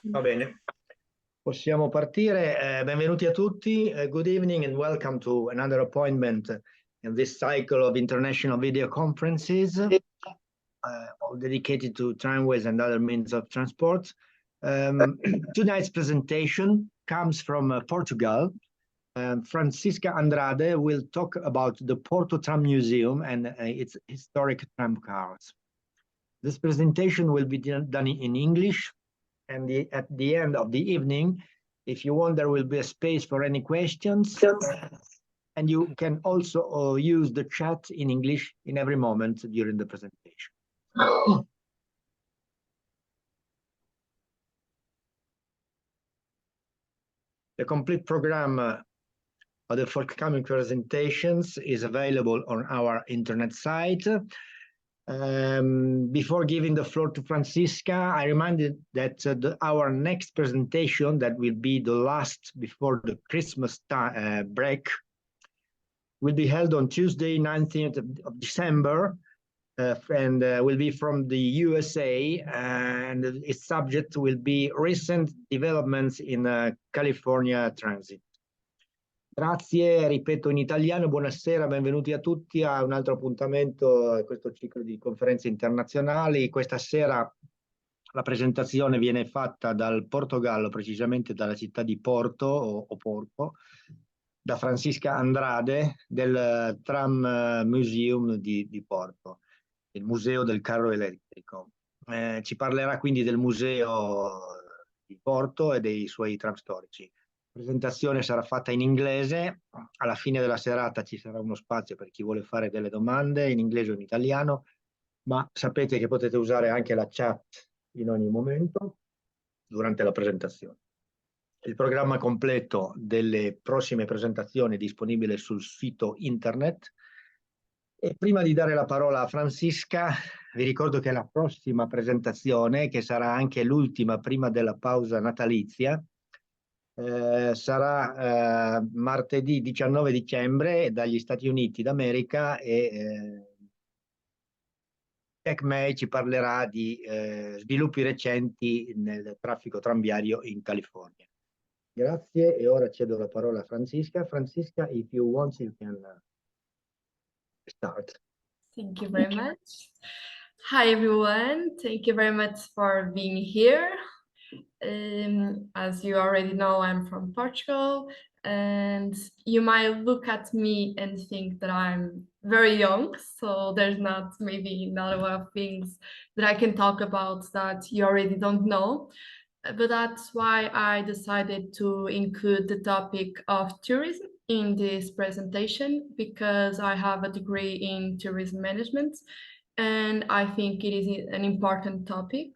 Va bene, possiamo partire. Benvenuti a tutti. Good evening and welcome to another appointment in this cycle of international video conferences, all dedicated to tramways and other means of transport. Tonight's presentation comes from Portugal. Francisca Andrade will talk about the Porto Tram Museum and its historic tram cars. This presentation will be done in English, and at the end of the evening, if you want, there will be a space for any questions, and you can also use the chat in English in every moment during the presentation. The complete program of the forthcoming presentations is available on our internet site. Before giving the floor to Francisca, I reminded that our next presentation, that will be the last before the Christmas break, will be held on Tuesday, 19th of December, and will be from the USA, and its subject will be recent developments in California transit. Grazie, ripeto in italiano, buonasera, benvenuti a tutti a un altro appuntamento a questo ciclo di conferenze internazionali. Questa sera la presentazione viene fatta dal Portogallo, precisamente dalla città di Porto o Porto, da Francisca Andrade del Tram Museum di Porto, il Museo del Carro Elettrico. Ci parlerà quindi del Museo di Porto e dei suoi tram storici. La presentazione sarà fatta in inglese, alla fine della serata ci sarà uno spazio per chi vuole fare delle domande in inglese o in italiano, ma sapete che potete usare anche la chat in ogni momento durante la presentazione. Il programma completo delle prossime presentazioni è disponibile sul sito internet. E prima di dare la parola a Francisca, vi ricordo che la prossima presentazione, che sarà anche l'ultima prima della pausa natalizia, sarà martedì 19 dicembre dagli Stati Uniti d'America, e May ci parlerà di sviluppi recenti nel traffico tranviario in California. Grazie, e ora cedo la parola a Francisca. Francisca, if you want, you can start. Thank you very much. Hi, everyone. Thank you very much for being here. As you already know, I'm from Portugal, and you might look at me and think that I'm very young, so there's not a lot of things that I can talk about that you already don't know. But that's why I decided to include the topic of tourism in this presentation, because I have a degree in tourism management, and I think it is an important topic,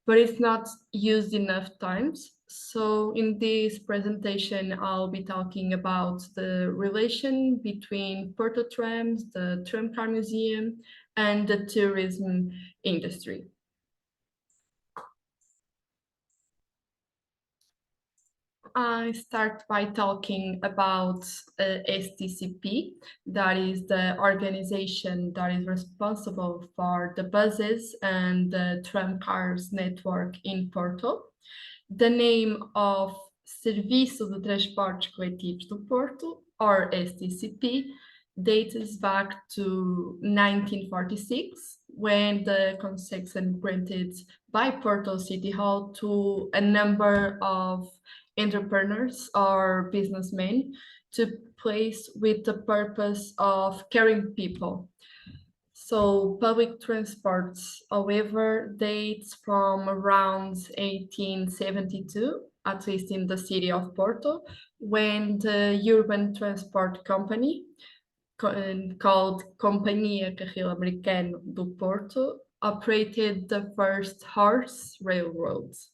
but it's not used enough times. So in this presentation, I'll be talking about the relation between Porto trams, the tramcar museum, and the tourism industry. I start by talking about STCP, that is the organization that is responsible for the buses and the tramcars network in Porto. The name of Serviço de Transportes Coletivos do Porto, or STCP, dates back to 1946, when the concession granted by Porto City Hall to a number of entrepreneurs or businessmen to place with the purpose of carrying people. So public transports, however, dates from around 1872, at least in the city of Porto, when the urban transport company, called Companhia Carril Americano do Porto, operated the first horse railroads.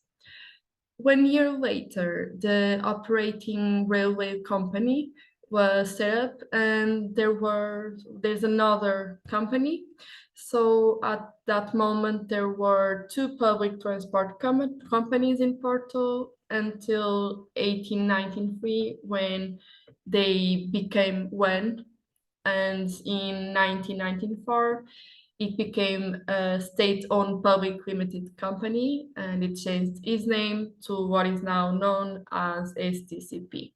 1 year later, the operating railway company was set up, and there's another company. So at that moment, there were two public transport companies in Porto until 1893, when they became one. And in 1994, it became a state-owned public limited company, and it changed its name to what is now known as STCP.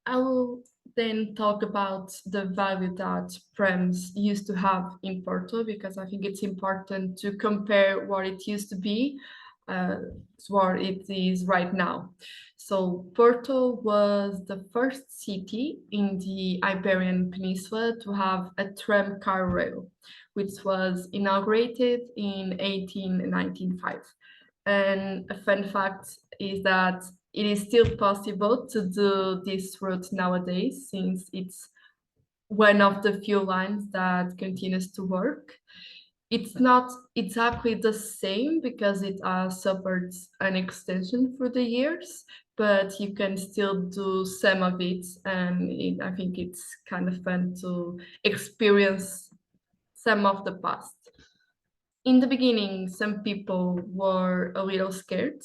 I will then talk about the value that trams used to have in Porto, because I think it's important to compare what it used to be to what it is right now. So Porto was the first city in the Iberian Peninsula to have a tram car rail, which was inaugurated in 1895. And a fun fact is that it is still possible to do this route nowadays, since it's one of the few lines that continues to work. It's not exactly the same because it suffered an extension through the years, but you can still do some of it, and I think it's kind of fun to experience some of the past. In the beginning, some people were a little scared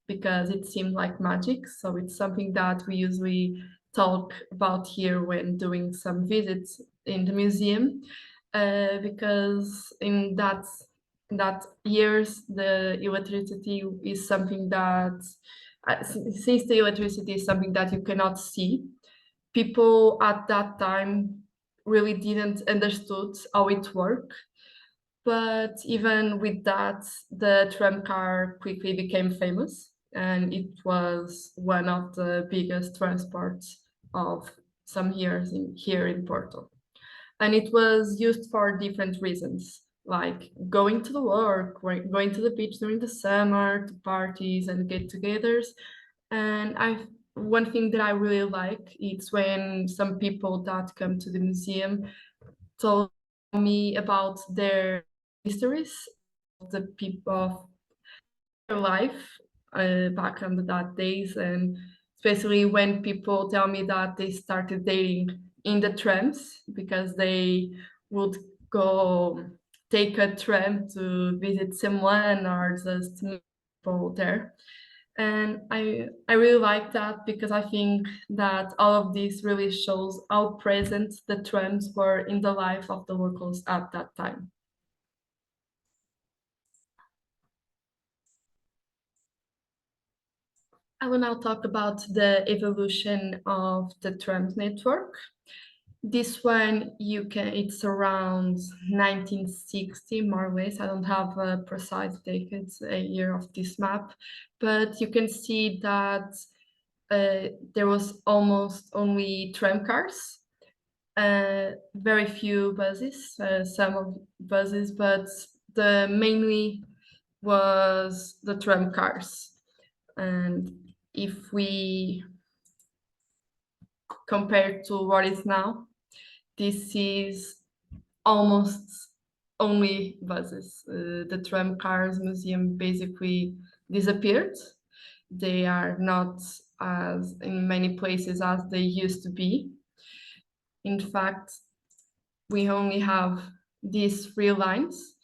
because it seemed like magic. So it's something that we usually talk about here when doing some visits in the museum, because in that years the electricity is something that since the electricity is something that you cannot see, people at that time really didn't understood how it worked. But even with that, the tram car quickly became famous, and it was one of the biggest transports of some years here in Porto. And it was used for different reasons, like going to the work, going to the beach during the summer, to parties and get-togethers. And one thing that I really like is when some people that come to the museum told me about their histories of the people of their life back on that days, and especially when people tell me that they started dating in the trams because they would go take a tram to visit someone or just meet people there. And I really like that because I think that all of this really shows how present the trams were in the life of the locals at that time. I will now talk about the evolution of the trams network. This one, it's around 1960, more or less. I don't have a precise decade, a year of this map, but you can see that there was almost only tram cars, very few buses, some of buses, but the mainly was the tram cars. And if we compare to what is now, this is almost only buses. The tram cars museum basically disappeared. They are not as in many places as they used to be. In fact, we only have these 3 lines.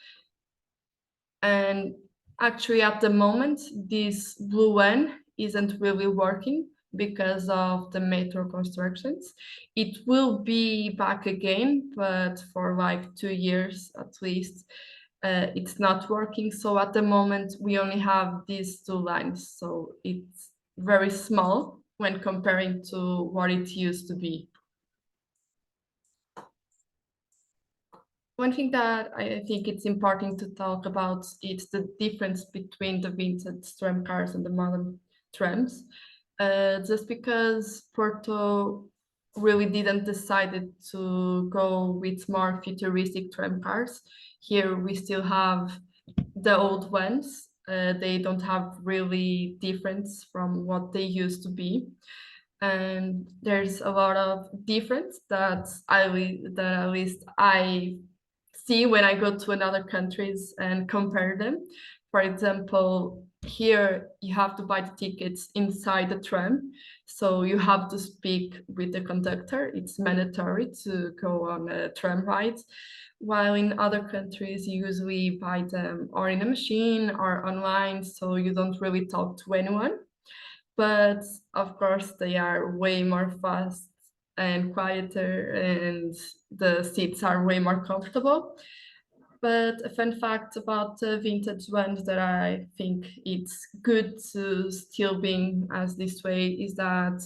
And actually at the moment, this blue one isn't really working because of the metro constructions. It will be back again, but for like 2 years at least, it's not working. So at the moment, we only have these 2 lines. So it's very small when comparing to what it used to be. One thing that I think it's important to talk about is the difference between the vintage tram cars and the modern trams. Just because Porto really didn't decide to go with more futuristic tram cars, here we still have the old ones. They don't have really difference from what they used to be. And there's a lot of difference that at least I see when I go to another countries and compare them. For example, here you have to buy the tickets inside the tram, so you have to speak with the conductor. It's mandatory to go on a tram ride, while in other countries you usually buy them or in a machine or online, so you don't really talk to anyone. But of course they are way more fast and quieter, and the seats are way more comfortable. But a fun fact about the vintage ones that I think it's good to still being as this way is that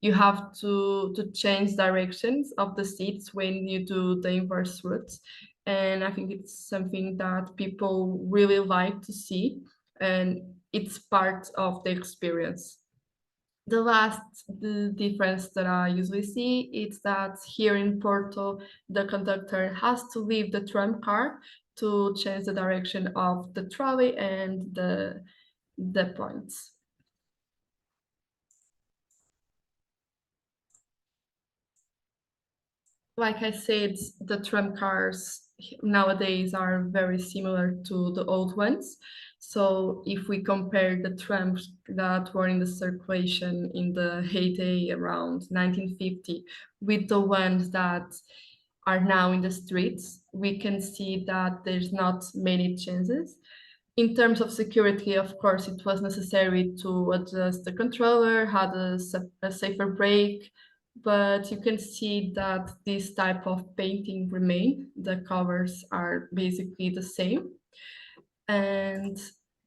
you have to change directions of the seats when you do the inverse routes. And I think it's something that people really like to see, and it's part of the experience. The difference that I usually see is that here in Porto, the conductor has to leave the tram car to change the direction of the trolley and the points. Like I said, the tram cars nowadays are very similar to the old ones. So if we compare the trams that were in the circulation in the heyday around 1950 with the ones that are now in the streets, we can see that there's not many changes. In terms of security, of course, it was necessary to adjust the controller, had a safer brake, but you can see that this type of painting remain. The covers are basically the same. And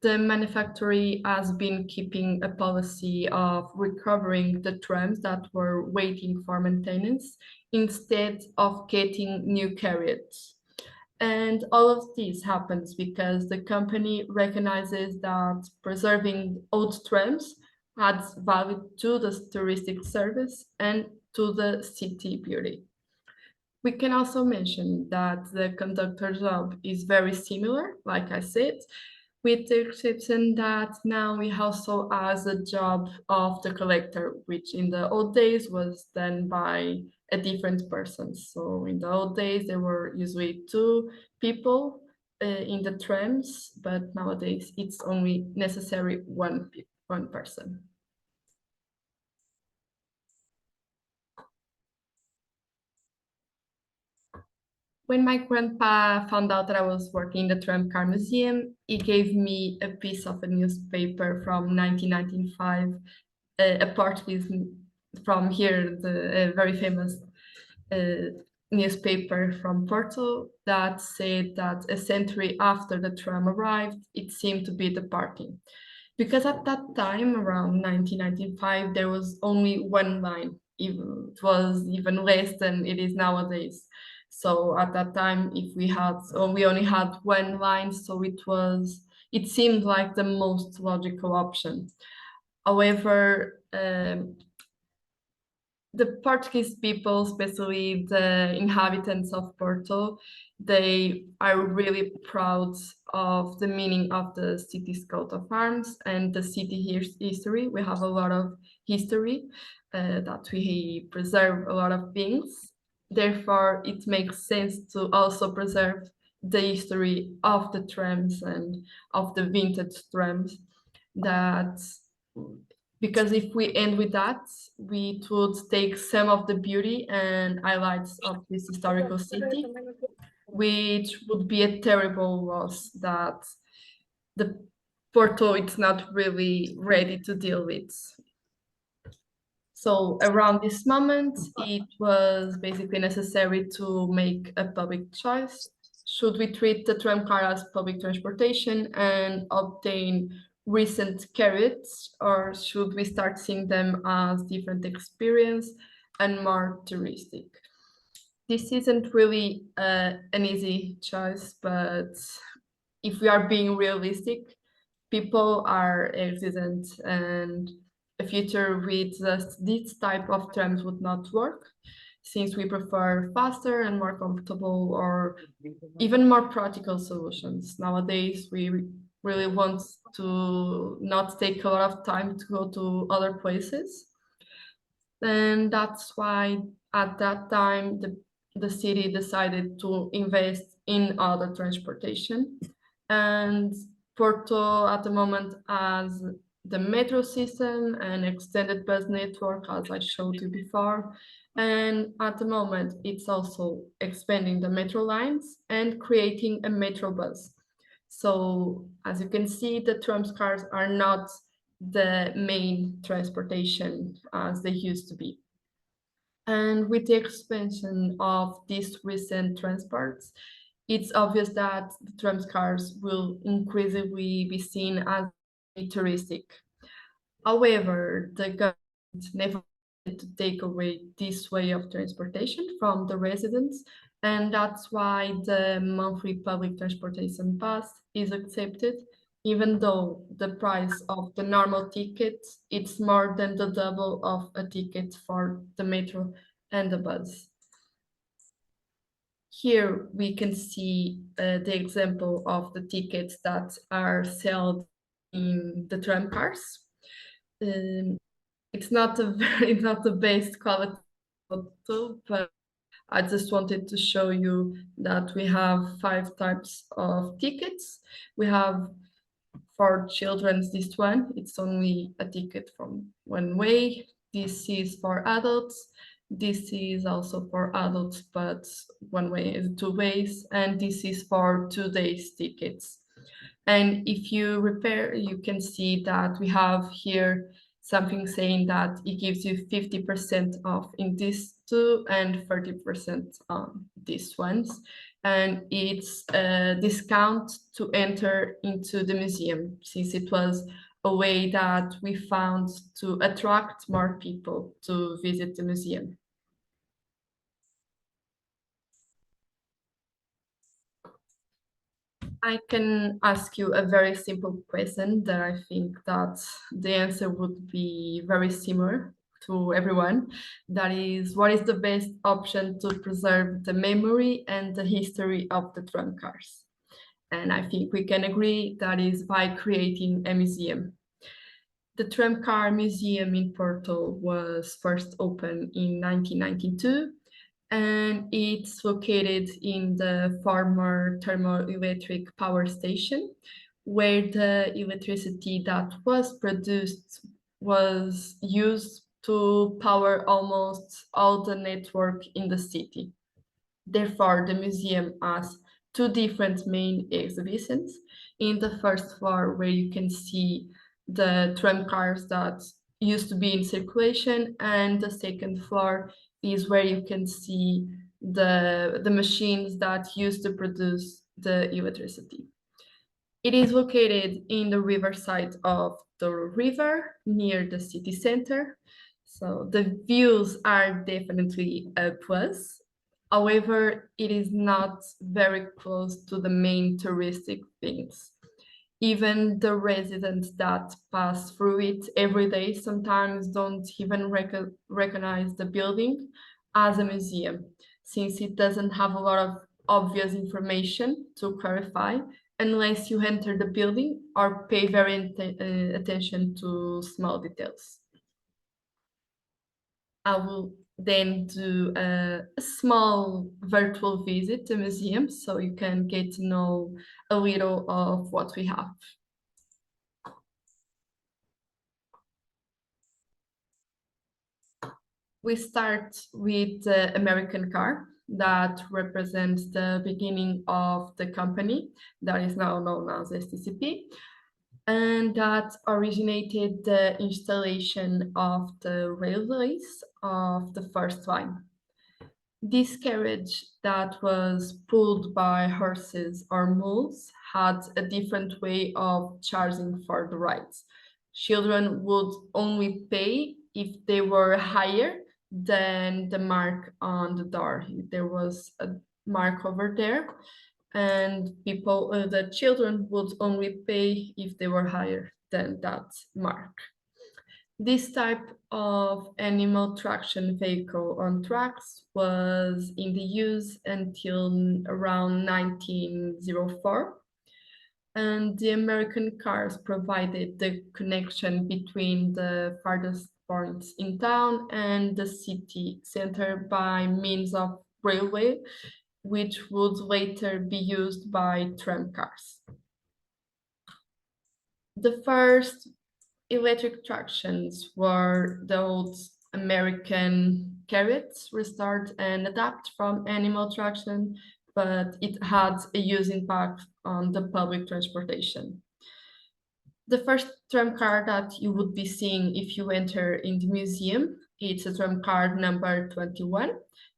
the manufacturer has been keeping a policy of recovering the trams that were waiting for maintenance instead of getting new carriages. And all of this happens because the company recognizes that preserving old trams adds value to the touristic service and to the city beauty. We can also mention that the conductor job is very similar, like I said, with the exception that now we also has a job of the collector, which in the old days was done by a different person. So in the old days, there were usually two people in the trams, but nowadays it's only necessary one person. When my grandpa found out that I was working in the Tram Car Museum, he gave me a piece of a newspaper from 1995, a Portuguese from here, the very famous newspaper from Porto that said that a century after the tram arrived, it seemed to be departing. Because at that time, around 1995, there was only one line. Even, it was even less than it is nowadays. So at that time, if we only had one line, so it seemed like the most logical option. However, the Portuguese people, especially the inhabitants of Porto, they are really proud of the meaning of the city's coat of arms and the city history. We have a lot of history that we preserve a lot of things. Therefore, it makes sense to also preserve the history of the trams and of the vintage trams that because if we end with that, we would take some of the beauty and highlights of this historical city, which would be a terrible loss that the Porto is not really ready to deal with. So around this moment, it was basically necessary to make a public choice. Should we treat the tram car as public transportation and obtain recent carriages, or should we start seeing them as different experience and more touristic? This isn't really an easy choice, but if we are being realistic, people are hesitant and a future with just this type of trams would not work since we prefer faster and more comfortable or even more practical solutions. Nowadays, we really want to not take a lot of time to go to other places. And that's why at that time, the city decided to invest in other transportation. And Porto at the moment has the metro system and extended bus network, as I showed you before. And at the moment, it's also expanding the metro lines and creating a metro bus. So as you can see, the tram cars are not the main transportation as they used to be. And with the expansion of these recent transports, it's obvious that the tram cars will increasingly be seen as touristic. However, the government never wanted to take away this way of transportation from the residents, and that's why the monthly public transportation pass is accepted, even though the price of the normal ticket it's more than the double of a ticket for the metro and the bus. Here we can see the example of the tickets that are sold in the tram cars. Um, it's not a very, it's not the best quality photo, but I just wanted to show you that we have 5 types of tickets. We have for children's this one, it's only a ticket from one way. This is for adults. This is also for adults, but one way is 2 ways. And this is for 2 days tickets. And if you repair, you can see that we have here something saying that it gives you 50% off in these two and 30% on these ones. And it's a discount to enter into the museum, since it was a way that we found to attract more people to visit the museum. I can ask you a very simple question that I think that the answer would be very similar to everyone. That is, what is the best option to preserve the memory and the history of the tram cars? And I think we can agree that is by creating a museum. The Tram Car Museum in Porto was first opened in 1992, and it's located in the former thermoelectric power station, where the electricity that was produced was used to power almost all the network in the city. Therefore, the museum has 2 different main exhibitions. In the first floor, where you can see the tram cars that used to be in circulation, and the second floor is where you can see the machines that used to produce the electricity. It is located in the riverside of the river near the city center. So the views are definitely a plus. However, it is not very close to the main touristic things. Even the residents that pass through it every day sometimes don't even recognize the building as a museum, since it doesn't have a lot of obvious information to clarify unless you enter the building or pay very attention to small details. I will then do a small virtual visit to museum so you can get to know a little of what we have. We start with the American car that represents the beginning of the company that is now known as STCP, and that originated the installation of the railways of the first line. This carriage that was pulled by horses or mules had a different way of charging for the rides. Children would only pay if they were higher than the mark on the door. There was a mark over there, and the children would only pay if they were higher than that mark. This type of animal traction vehicle on tracks was in the use until around 1904, and the American cars provided the connection between the farthest points in town and the city center by means of railway, which would later be used by tram cars. The first electric tractions were the old American carrots, restored and adapted from animal traction, but it had a huge impact on the public transportation. The first tram car that you would be seeing if you enter in the museum It's a tram car number 21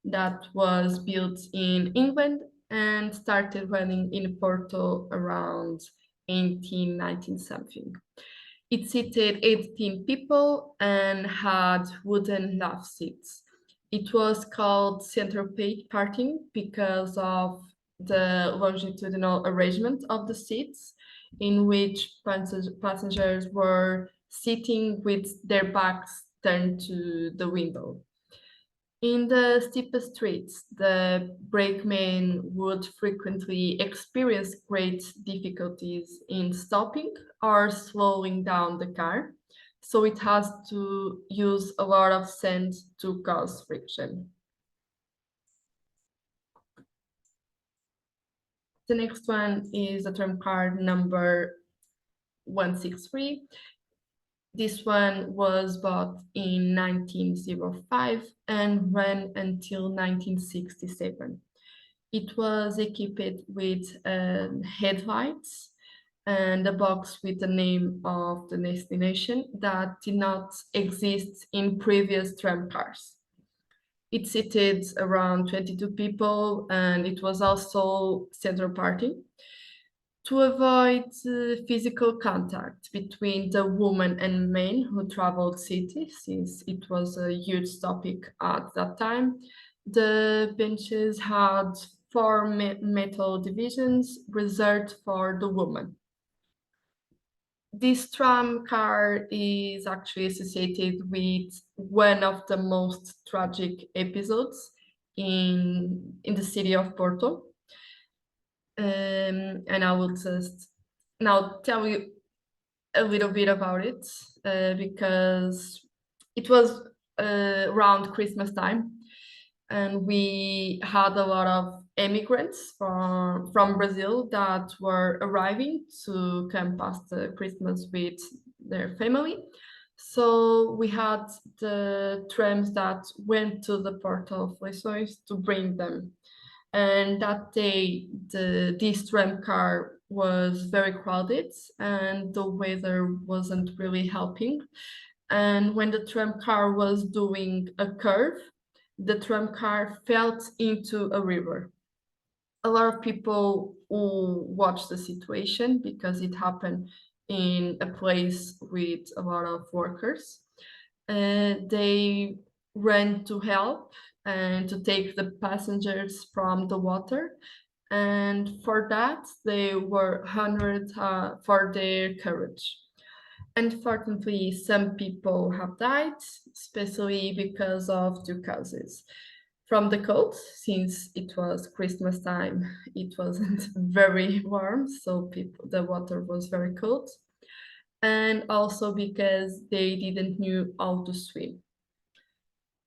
that was built in England and started running in Porto around 1819 something. It seated 18 people and had wooden love seats. It was called center parting because of the longitudinal arrangement of the seats, in which passengers were sitting with their backs turned to the window. In the steepest streets, the brakemen would frequently experience great difficulties in stopping or slowing down the car, so it has to use a lot of sand to cause friction. The next one is the tram car number 163. This one was bought in 1905 and ran until 1967. It was equipped with headlights and a box with the name of the destination that did not exist in previous tram cars. It seated around 22 people and it was also center parting. To avoid physical contact between the women and men who traveled city, since it was a huge topic at that time, the benches had four metal divisions reserved for the women. This tram car is actually associated with one of the most tragic episodes in the city of Porto. And I will just now tell you a little bit about it because it was around Christmas time and we had a lot of immigrants from Brazil that were arriving to come pass the Christmas with their family. So we had the trams that went to the Port of Lesões to bring them. And that day, this tram car was very crowded and the weather wasn't really helping. And when the tram car was doing a curve, the tram car fell into a river. A lot of people who watched the situation because it happened in a place with a lot of workers. They ran to help and to take the passengers from the water. And for that, they were honored for their courage. Unfortunately, some people have died, especially because of two causes. From the cold, since it was Christmas time, it wasn't very warm, so the water was very cold. And also because they didn't know how to swim.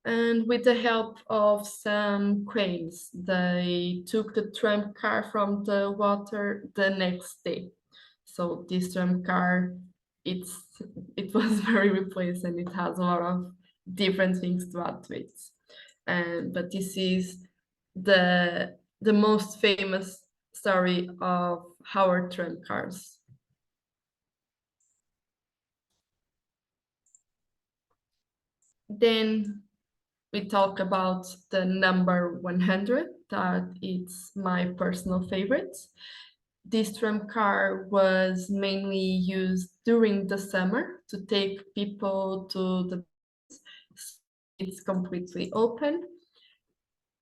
And with the help of some cranes, they took the tram car from the water the next day. So this tram car, it was very replaced and it has a lot of different things to add to it. But this is the most famous story of our tram cars. Then we talk about the number 100, that it's my personal favorite. This tram car was mainly used during the summer to take people to the beach. It's completely open,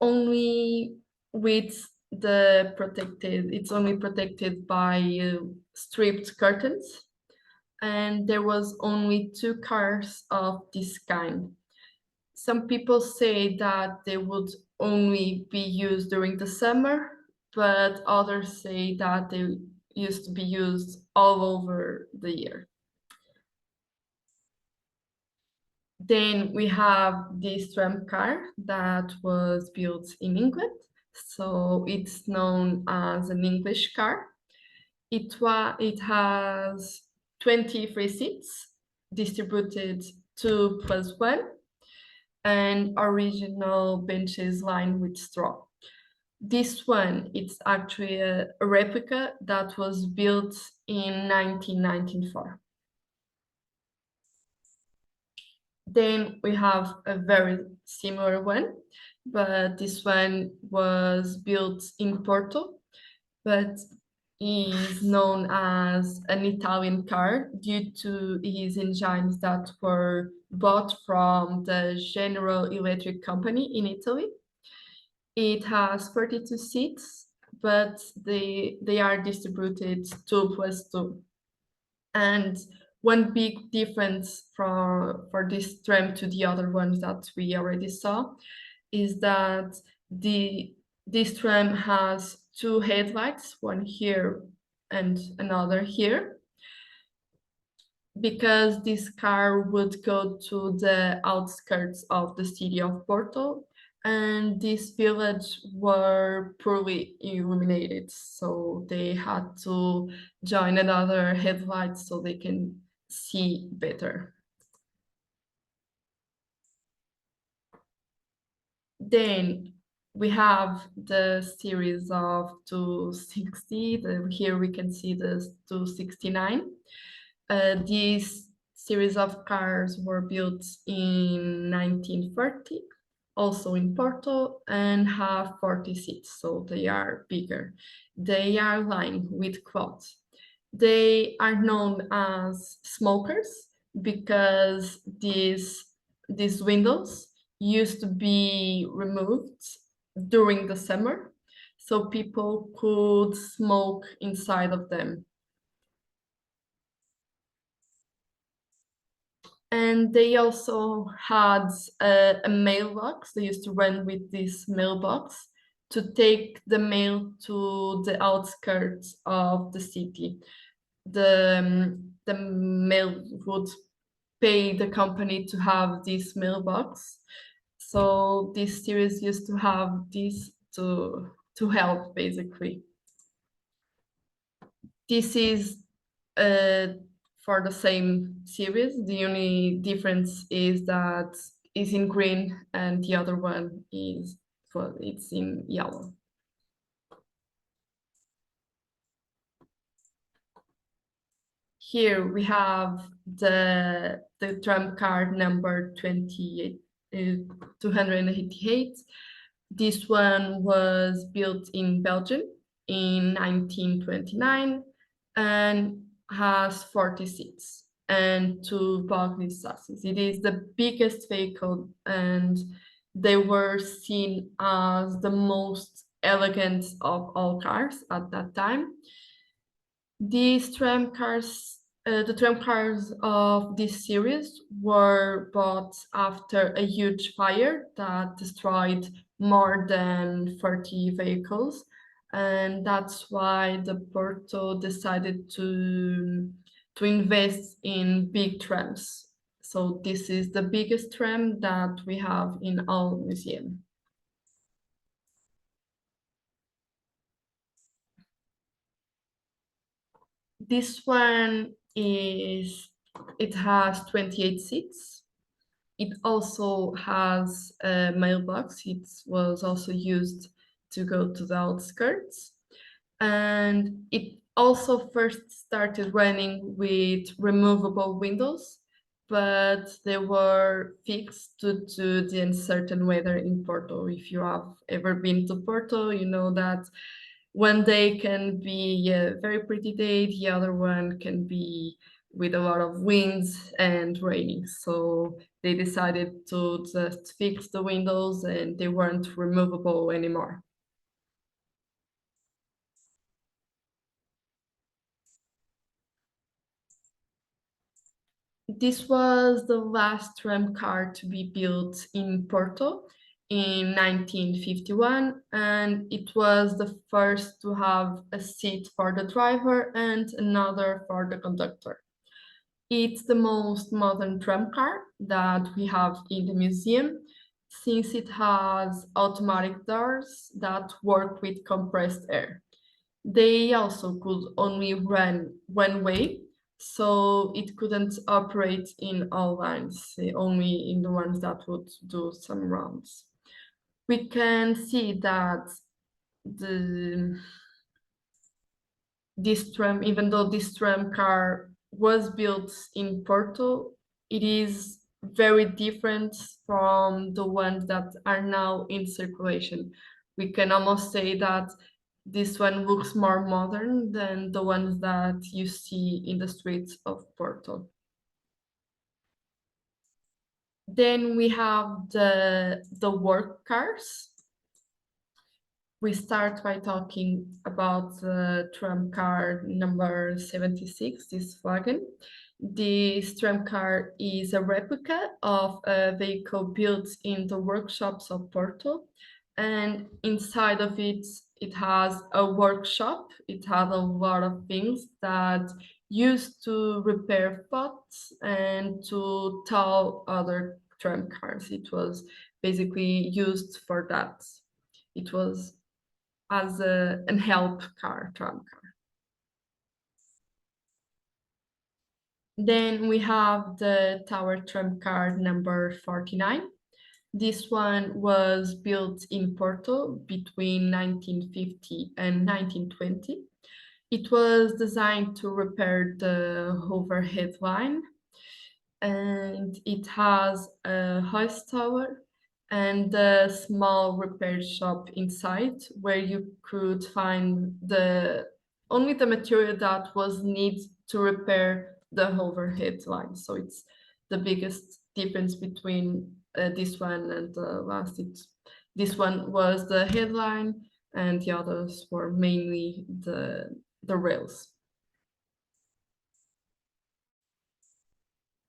only with it's only protected by stripped curtains. And there was only 2 cars of this kind. Some people say that they would only be used during the summer, but others say that they used to be used all over the year. Then we have this tram car that was built in England, so it's known as an English car. It has 23 seats distributed 2 + 1 and original benches lined with straw. This one, it's actually a replica that was built in 1994. Then we have a very similar one, but this one was built in Porto, but is known as an Italian car due to his engines that were bought from the General Electric company in Italy. It has 42 seats, but they are distributed 2+2. And one big difference for this tram to the other ones that we already saw is that this tram has two headlights, one here and another here, because this car would go to the outskirts of the city of Porto, and this village were poorly illuminated, so they had to join another headlight so they can see better. Then we have the series of 260. Here we can see the 269. These series of cars were built in 1940, also in Porto, and have 40 seats, so they are bigger. They are lined with cloth. They are known as smokers because these windows used to be removed during the summer, so people could smoke inside of them. And they also had a mailbox. They used to run with this mailbox to take the mail to the outskirts of the city. The mail would pay the company to have this mailbox. So this series used to have this to help basically. This is for the same series. The only difference is that is in green and the other one is, well, it's in yellow. Here we have the tram card number 288. This one was built in Belgium in 1929 and has 40 seats and two bogie chassis. It is the biggest vehicle, and they were seen as the most elegant of all cars at that time. These tram cars, the tram cars of this series were bought after a huge fire that destroyed more than 30 vehicles, and that's why the Porto decided to invest in big trams. So this is the biggest tram that we have in our museum. This one it has 28 seats. It also has a mailbox. It was also used to go to the outskirts. And it also first started running with removable windows, but they were fixed due to the uncertain weather in Porto. If you have ever been to Porto, you know that one day can be a very pretty day, the other one can be with a lot of winds and raining. So they decided to just fix the windows and they weren't removable anymore. This was the last tram car to be built in Porto in 1951, and it was the first to have a seat for the driver and another for the conductor. It's the most modern tram car that we have in the museum, since it has automatic doors that work with compressed air. They also could only run one way, so it couldn't operate in all lines, only in the ones that would do some rounds. We can see that this tram, even though this tram car was built in Porto, it is very different from the ones that are now in circulation. We can almost say that this one looks more modern than the ones that you see in the streets of Porto. Then we have the work cars. We start by talking about the tram car number 76, this wagon. This tram car is a replica of a vehicle built in the workshops of Porto. And inside of it, it has a workshop. It has a lot of things that used to repair pots and to tow other tram cars. It was basically used for that. It was as an help car, tram car. Then we have the tower tram car number 49. This one was built in Porto between 1950 and 1920. It was designed to repair the overhead line, and it has a hoist tower and a small repair shop inside where you could find only the material that was needed to repair the overhead line. So it's the biggest difference between this one and the last. This one was the headline and the others were mainly the rails.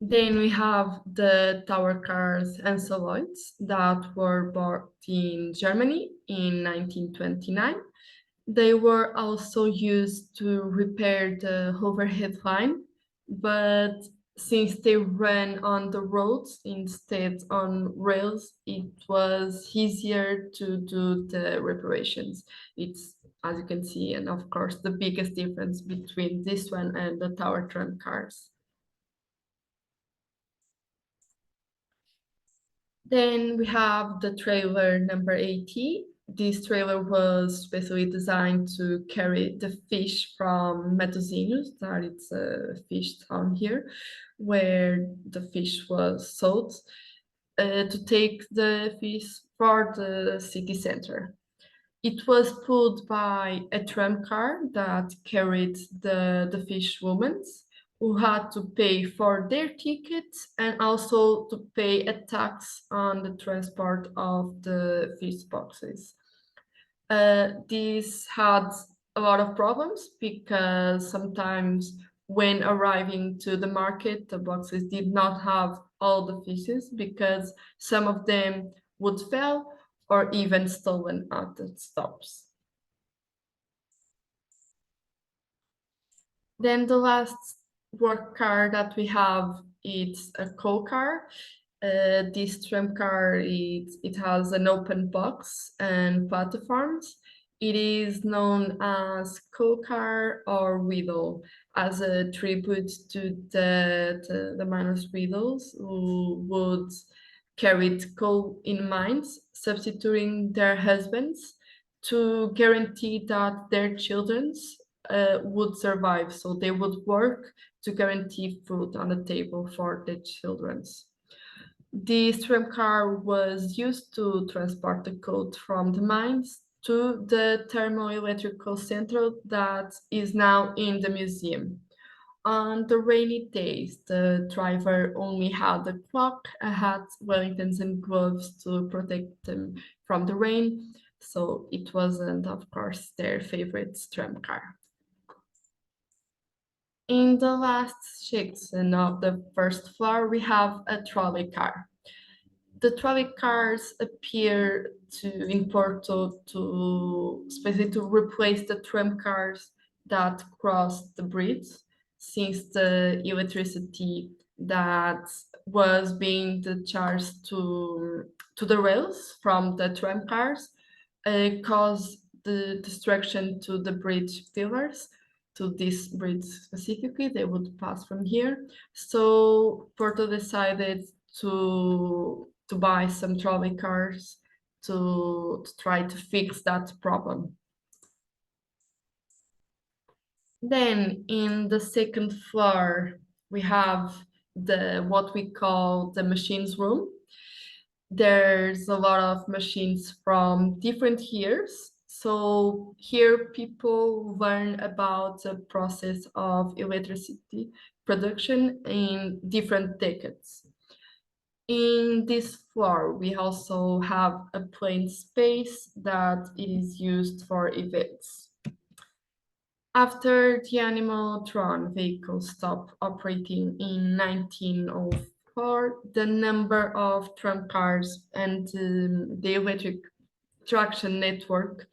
Then we have the tower cars and saloons that were bought in Germany in 1929. They were also used to repair the overhead line, but since they ran on the roads instead on rails, it was easier to do the reparations. It's, as you can see, and of course, the biggest difference between this one and the tower tram cars. Then we have the trailer number 80. This trailer was specially designed to carry the fish from Matosinhos, that it's a fish town here, where the fish was sold, to take the fish for the city center. It was pulled by a tram car that carried the fish women who had to pay for their tickets and also to pay a tax on the transport of the fish boxes. This had a lot of problems because sometimes when arriving to the market, the boxes did not have all the fishes because some of them would fail or even stolen at the stops. Then the last work car that we have is a coal car. This tram car, it has an open box and platforms. It is known as coal car or widow as a tribute to the miners widows who would carry coal in mines, substituting their husbands to guarantee that their children would survive. So they would work to guarantee food on the table for their children. This tram car was used to transport the coal from the mines to the thermoelectrical center that is now in the museum. On the rainy days, the driver only had a cloak, a hat, Wellingtons, and gloves to protect them from the rain. So it wasn't, of course, their favorite tram car. In the last section of the first floor, we have a trolley car. The trolley cars appear in Porto especially to replace the tram cars that cross the bridge, since the electricity that was being charged to the rails from the tram cars caused the destruction to the bridge pillars. To this bridge specifically, they would pass from here. So Porto decided to buy some trolley cars to try to fix that problem. Then in the second floor, we have what we call the machines room. There's a lot of machines from different years. So here people learn about the process of electricity production in different decades. In this floor, we also have a plain space that is used for events. After the animal Tram vehicle stopped operating in 1904, the number of tram cars and the electric traction network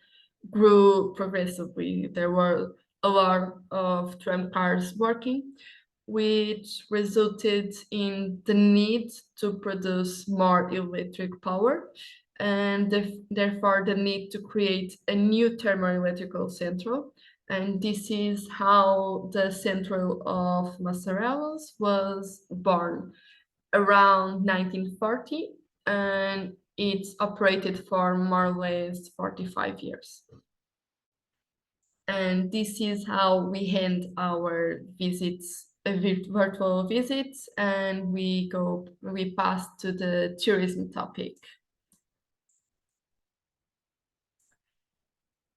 grew progressively. There were a lot of tram cars working, which resulted in the need to produce more electric power and therefore the need to create a new thermoelectrical central. And this is how the central of Massarelos was born around 1940, and it's operated for more or less 45 years. And this is how we end our visits, virtual visits, and we pass to the tourism topic.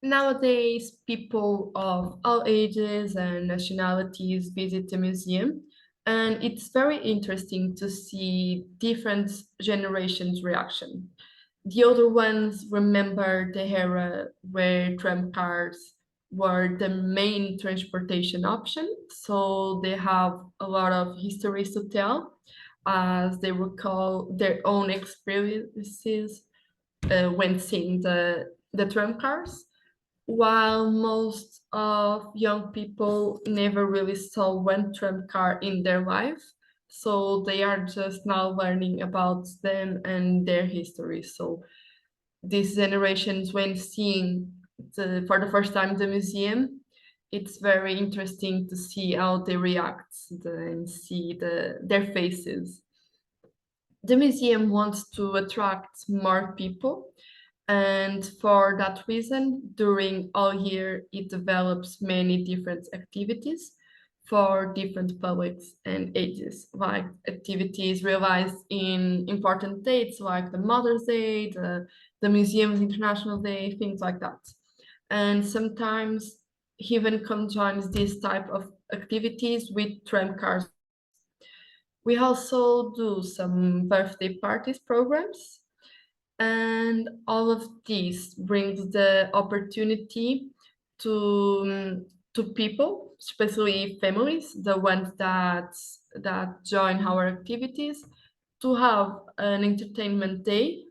Nowadays, people of all ages and nationalities visit the museum, and it's very interesting to see different generations' reaction. The older ones remember the era where tram cars were the main transportation option, so they have a lot of histories to tell as they recall their own experiences when seeing the tram cars, while most of young people never really saw one tram car in their life. So they are just now learning about them and their history. So these generations, when seeing for the first time the museum, it's very interesting to see how they react and see their faces. The museum wants to attract more people, and for that reason, during all year, it develops many different activities for different publics and ages, like activities realized in important dates like the Mother's Day, the Museum's International Day, things like that. And sometimes even combines this type of activities with tram cars. We also do some birthday parties programs, and all of this brings the opportunity to people, especially families, the ones that join our activities, to have an entertainment day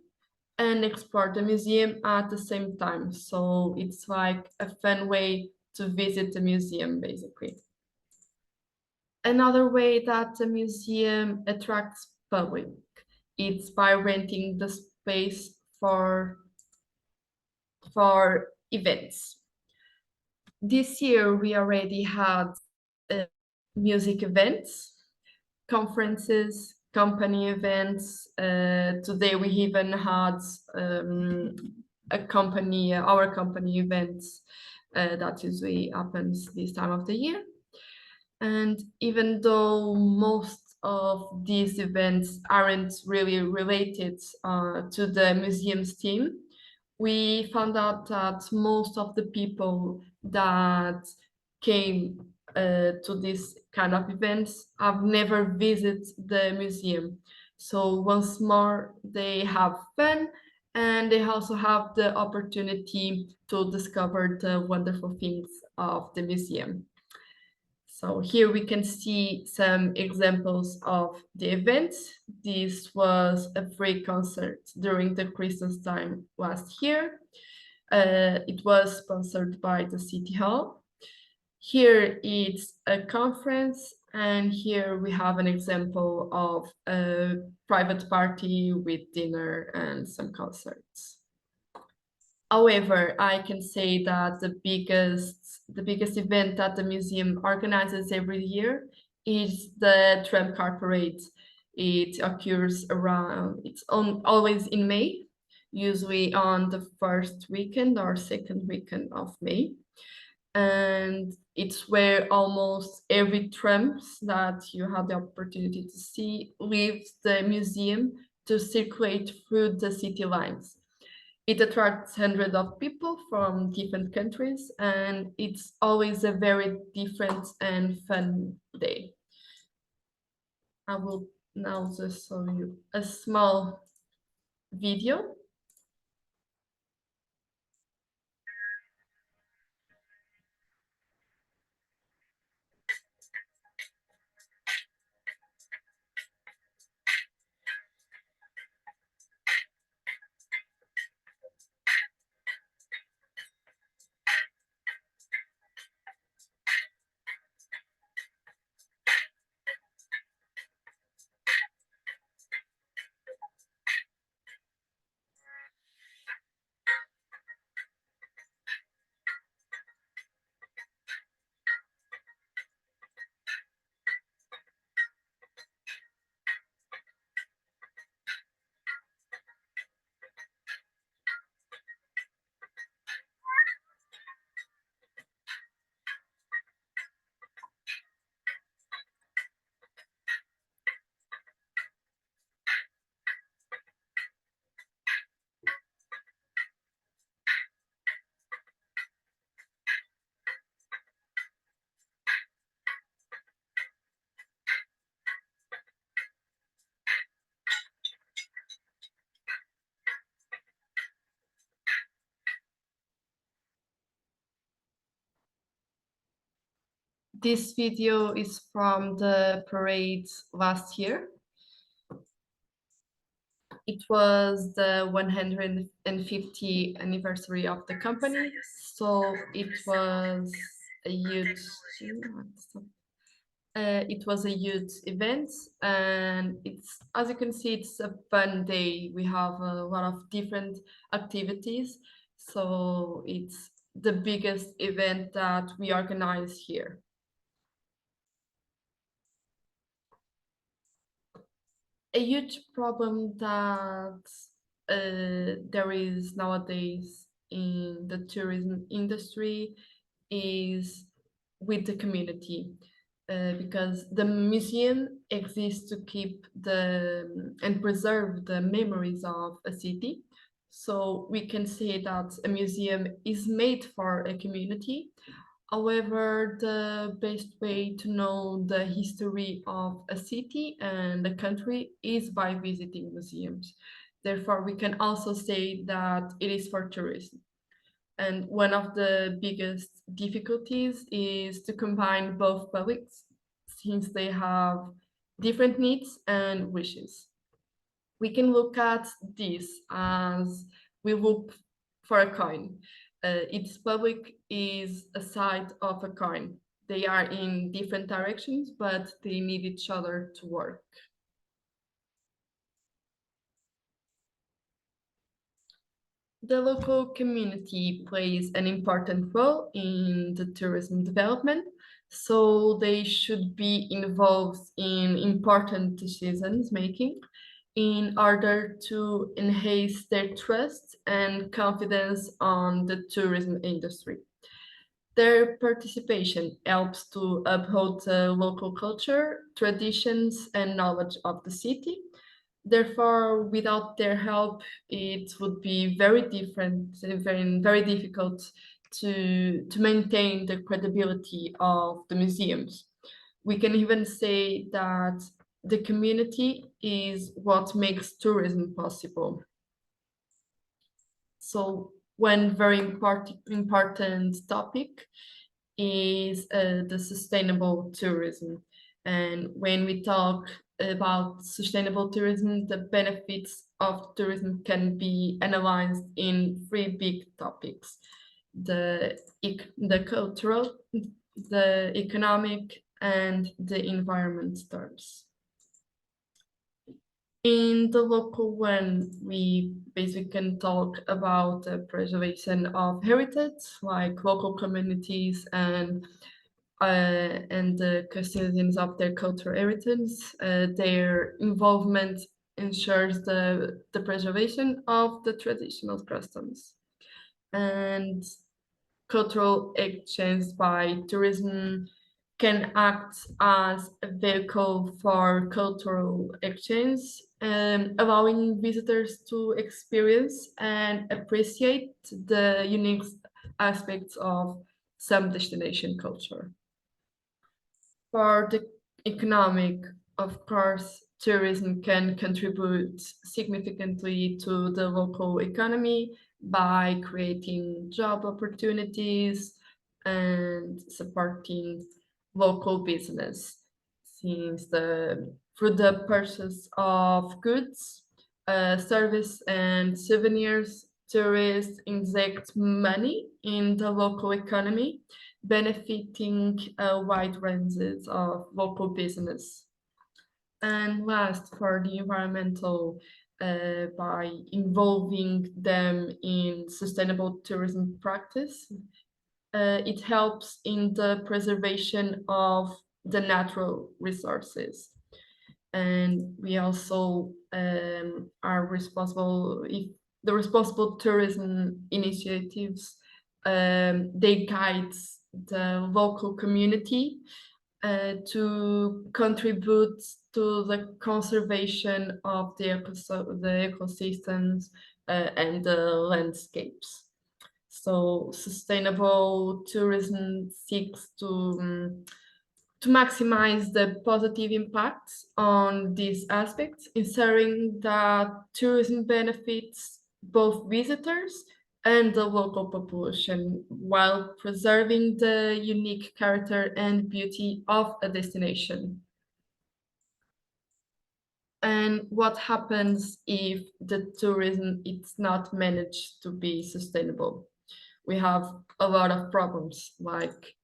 and explore the museum at the same time. So it's like a fun way to visit the museum, basically. Another way that the museum attracts public, it's by renting the space for events. This year we already had music events, conferences, company events. Today we even had our company events that usually happens this time of the year. And even though most of these events aren't really related to the museum's team, we found out that most of the people that came to this kind of events have never visited the museum. So once more, they have fun, and they also have the opportunity to discover the wonderful things of the museum. So here we can see some examples of the events. This was a free concert during the Christmas time last year. It was sponsored by the City Hall. Here it's a conference, and here we have an example of a private party with dinner and some concerts. However, I can say that the biggest event that the museum organizes every year is the tram car parade. It occurs always in May, usually on the first weekend or second weekend of May. and it's where almost every trams that you have the opportunity to see leaves the museum to circulate through the city lines. It attracts hundreds of people from different countries, and it's always a very different and fun day. I will now just show you a small video. This video is from the parade last year. It was the 150th anniversary of the company, so it was a huge event, and it's, as you can see, it's a fun day. We have a lot of different activities, so it's the biggest event that we organize here. A huge problem that there is nowadays in the tourism industry is with the community, because the museum exists to keep and preserve the memories of a city. So we can say that a museum is made for a community. However, the best way to know the history of a city and a country is by visiting museums. Therefore, we can also say that it is for tourism. And one of the biggest difficulties is to combine both publics, since they have different needs and wishes. We can look at this as we look for a coin. Its public is a side of a coin. They are in different directions, but they need each other to work. The local community plays an important role in the tourism development, so they should be involved in important decisions making in order to enhance their trust and confidence on the tourism industry. Their participation helps to uphold the local culture, traditions, and knowledge of the city. Therefore, without their help, it would be very different, very difficult to maintain the credibility of the museums. We can even say that the community is what makes tourism possible. So one very important topic is the sustainable tourism. And when we talk about sustainable tourism, the benefits of tourism can be analyzed in three big topics: the cultural, the economic, and the environment terms. In the local one, we basically can talk about the preservation of heritage, like local communities and the custodians of their cultural heritage. Their involvement ensures the preservation of the traditional customs. And cultural exchange by tourism can act as a vehicle for cultural exchange, allowing visitors to experience and appreciate the unique aspects of some destination culture. For the economic, of course, tourism can contribute significantly to the local economy by creating job opportunities and supporting local business, since through the purchase of goods, service and souvenirs, tourists inject money in the local economy, benefiting a wide ranges of local business. And last, for the environmental, by involving them in sustainable tourism practice, it helps in the preservation of the natural resources. And we also are responsible, if the responsible tourism initiatives, they guide the local community to contribute to the conservation of the ecosystems and the landscapes. So sustainable tourism seeks to maximize the positive impacts on these aspects, ensuring that tourism benefits both visitors and the local population while preserving the unique character and beauty of a destination. And what happens if the tourism is not managed to be sustainable? We have a lot of problems like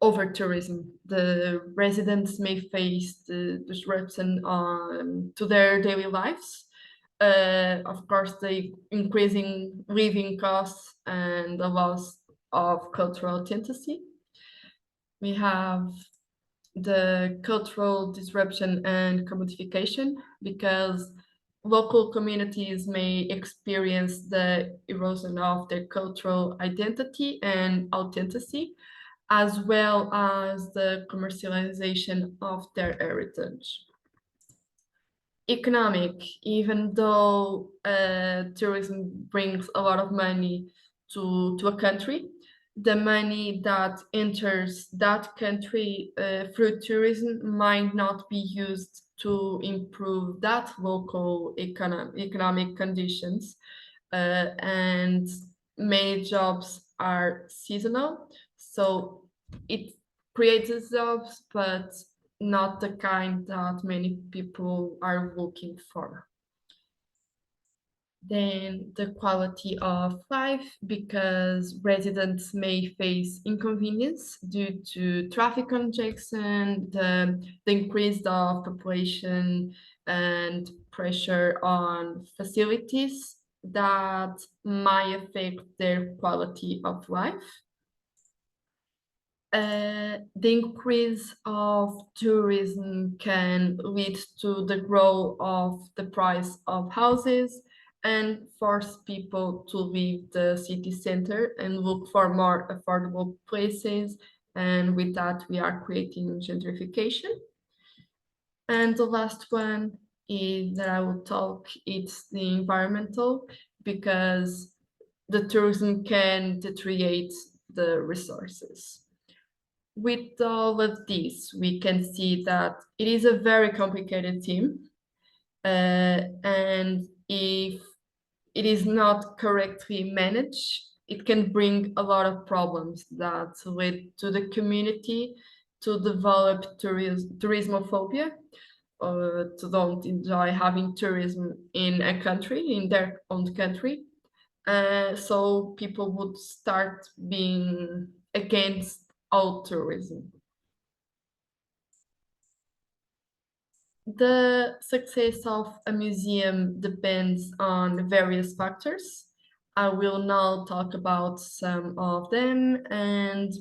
over tourism. The residents may face the disruption to their daily lives. Of course, the increasing living costs and the loss of cultural authenticity. We have the cultural disruption and commodification, because local communities may experience the erosion of their cultural identity and authenticity, as well as the commercialization of their heritage. Economic, even though tourism brings a lot of money to a country, the money that enters that country through tourism might not be used to improve that local economic conditions, and many jobs are seasonal, so it creates jobs, but not the kind that many people are looking for. Then the quality of life, because residents may face inconvenience due to traffic congestion, the increase of population and pressure on facilities that might affect their quality of life. The increase of tourism can lead to the growth of the price of houses and force people to leave the city center and look for more affordable places. And with that, we are creating gentrification. And the last one is that I will talk, it's the environmental, because the tourism can deteriorate the resources. With all of this, we can see that it is a very complicated theme, and if it is not correctly managed, it can bring a lot of problems that lead to the community to develop tourismophobia, or to don't enjoy having tourism in a country, in their own country. So people would start being against all tourism. The success of a museum depends on various factors. I will now talk about some of them and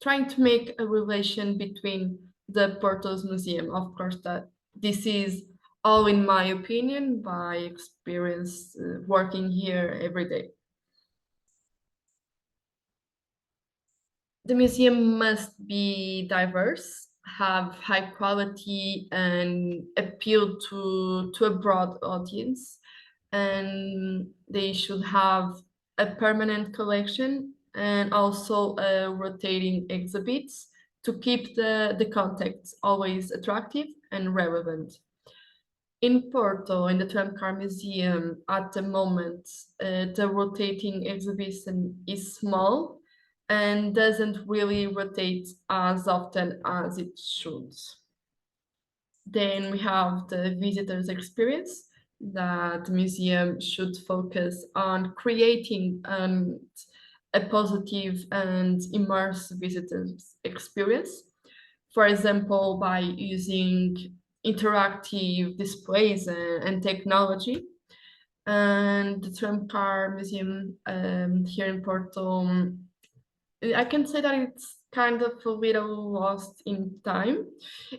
trying to make a relation between the Porto's museum. Of course, that this is all in my opinion by experience working here every day. The museum must be diverse, have high quality, and appeal to a broad audience. And they should have a permanent collection and also rotating exhibits to keep the context always attractive and relevant. In Porto, in the Tram Museum, at the moment, the rotating exhibition is small and doesn't really rotate as often as it should. Then we have the visitor's experience, that the museum should focus on creating a positive and immersive visitor's experience. For example, by using interactive displays and technology. And the Tram Museum here in Porto, I can say that it's kind of a little lost in time.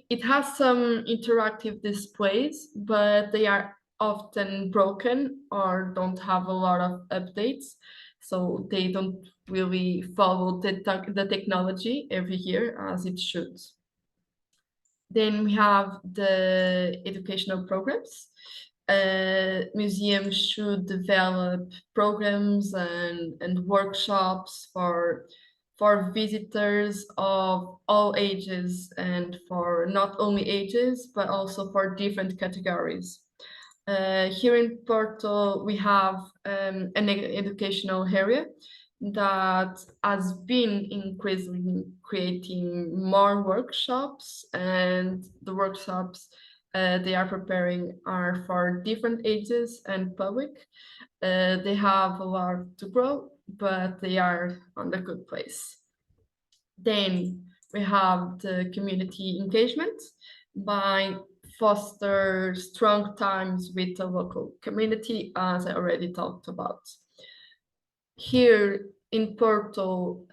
It has some interactive displays, but they are often broken or don't have a lot of updates. So they don't really follow the technology every year as it should. Then we have the educational programs. Museums should develop programs and workshops for visitors of all ages and for not only ages, but also for different categories. Here in Porto, we have an educational area that has been increasingly creating more workshops, and the workshops they are preparing are for different ages and public. They have a lot to grow, but they are on the good place. Then we have the community engagement by foster strong ties with the local community, as I already talked about. Here in Porto,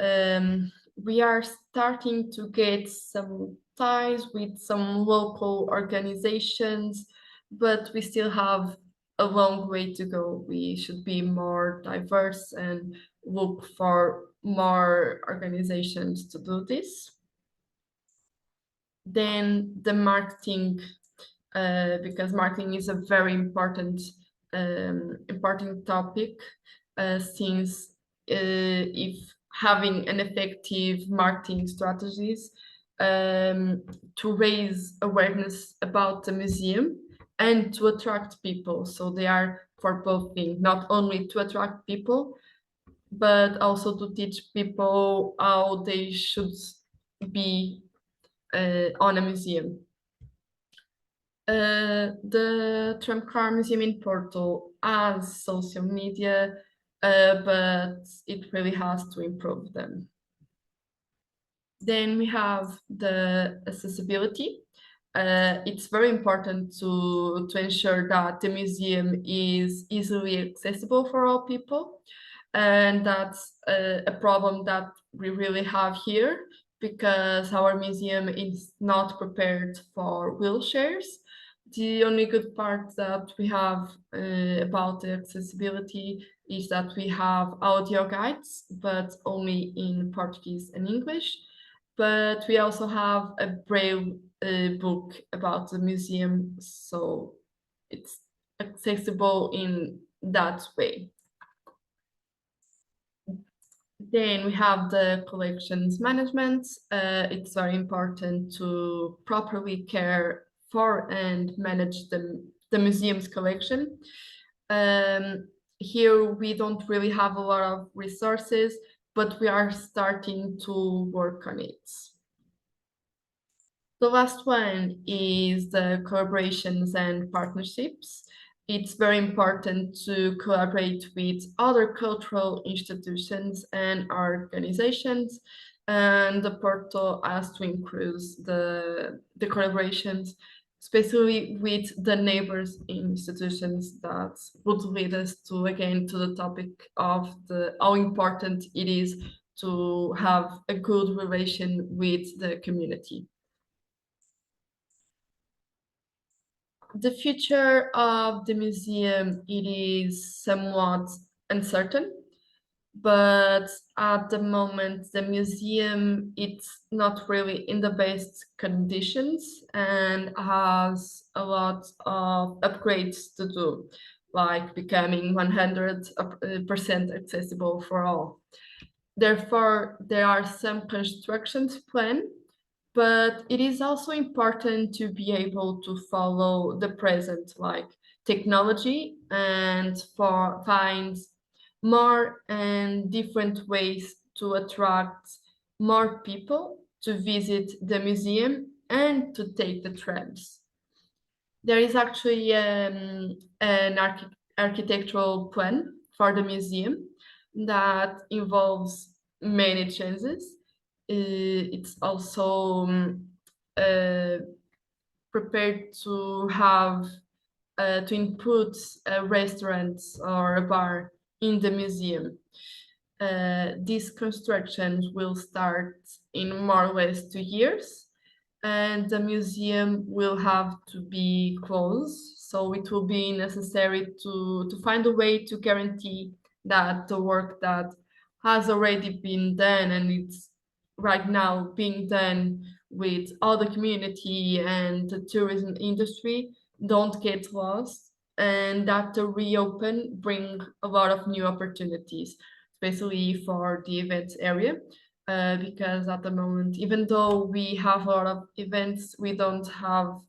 we are starting to get some ties with some local organizations, but we still have a long way to go. We should be more diverse and look for more organizations to do this. Then the marketing, because marketing is a very important topic, since if having an effective marketing strategies to raise awareness about the museum and to attract people. So they are for both things, not only to attract people, but also to teach people how they should be on a museum. The Tram Museum in Porto has social media, but it really has to improve them. Then we have the accessibility. It's very important to ensure that the museum is easily accessible for all people. And that's a problem that we really have here, because our museum is not prepared for wheelchairs. The only good part that we have about the accessibility is that we have audio guides, but only in Portuguese and English. But we also have a braille book about the museum, so it's accessible in that way. Then we have the collections management. It's very important to properly care for and manage the museum's collection. Here we don't really have a lot of resources, but we are starting to work on it. The last one is the collaborations and partnerships. It's very important to collaborate with other cultural institutions and organizations, and the Porto has to increase the collaborations, especially with the neighbors institutions. That would lead us to, again, to the topic of how important it is to have a good relation with the community. The future of the museum, it is somewhat uncertain, but at the moment the museum it's not really in the best conditions and has a lot of upgrades to do, like becoming 100% accessible for all. Therefore, there are some constructions planned, but it is also important to be able to follow the present, like technology, and for find more and different ways to attract more people to visit the museum and to take the trams. There is actually an architectural plan for the museum that involves many changes. It's also uh, prepared to have to input a restaurant or a bar in the museum. These constructions will start in more or less 2 years, and the museum will have to be closed. So it will be necessary to find a way to guarantee that the work that has already been done and it's right now being done with all the community and the tourism industry don't get lost, and that the reopen bring a lot of new opportunities, especially for the events area. Because at the moment, even though we have a lot of events, we don't have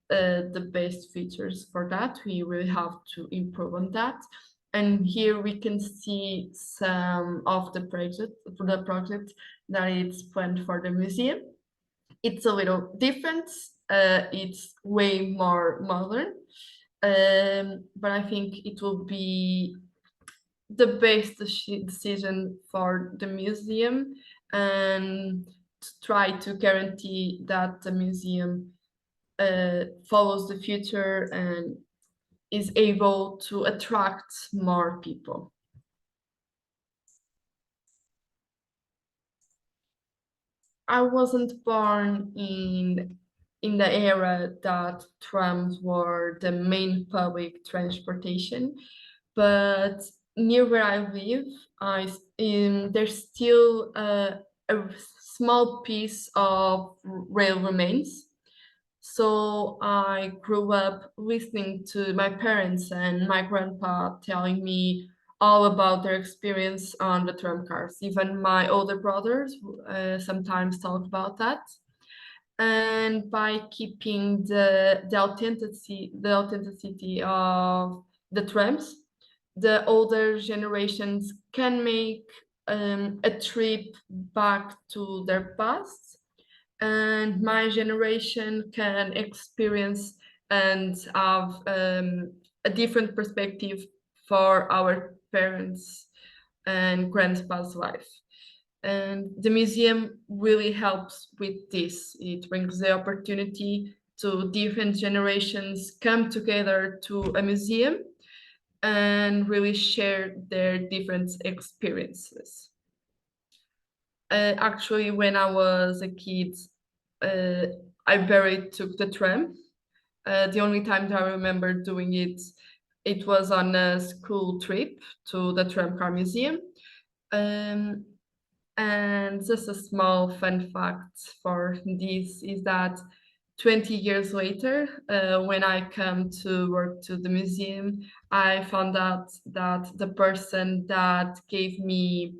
the best features for that. We really have to improve on that. And here we can see some of the project that is planned for the museum. It's a little different. It's way more modern, but I think it will be the best decision for the museum, and to try to guarantee that the museum follows the future and is able to attract more people. I wasn't born in the era that trams were the main public transportation, but near where I live, there's still a small piece of rail remains. So I grew up listening to my parents and my grandpa telling me all about their experience on the tram cars. Even my older brothers sometimes talk about that. And by keeping the authenticity of the trams, the older generations can make a trip back to their past, and my generation can experience and have a different perspective for our parents and grandpa's life. And the museum really helps with this. It brings the opportunity to different generations come together to a museum and really share their different experiences. Actually, when I was a kid, uh, I barely took the tram. The only time that I remember doing it, it was on a school trip to the tram car museum. Um, and just a small fun fact for this is that 20 years later, when I come to work to the museum, I found out that the person that gave me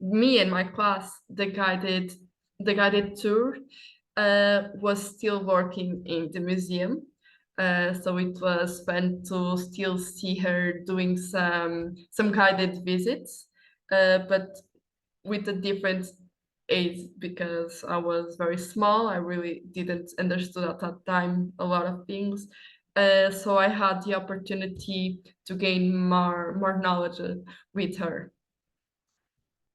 and my class the guided tour was still working in the museum. So it was fun to still see her doing some guided visits, but with a different age, because I was very small. I really didn't understood at that time a lot of things. So I had the opportunity to gain more knowledge with her.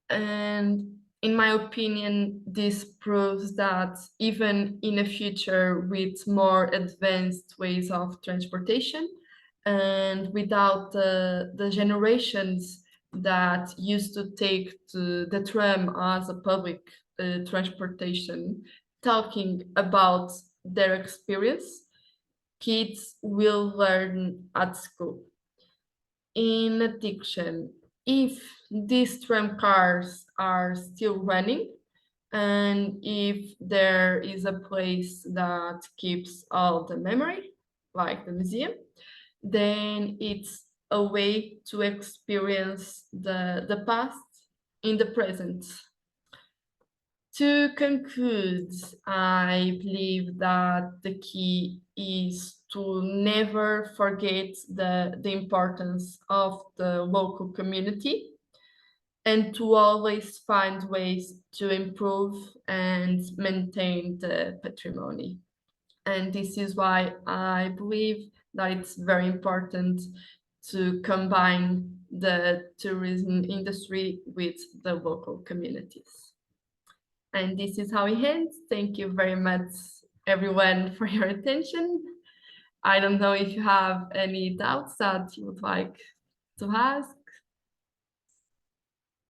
And in my opinion, this proves that even in a future with more advanced ways of transportation and without the generations that used to take the tram as a public transportation, talking about their experience, kids will learn at school. In addition, if these tram cars are still running, and if there is a place that keeps all the memory, like the museum, then it's a way to experience the past in the present. To conclude, I believe that the key is to never forget the importance of the local community and to always find ways to improve and maintain the patrimony. And this is why I believe that it's very important to combine the tourism industry with the local communities. And this is how it ends. Thank you very much, everyone, for your attention. I don't know if you have any doubts that you would like to ask.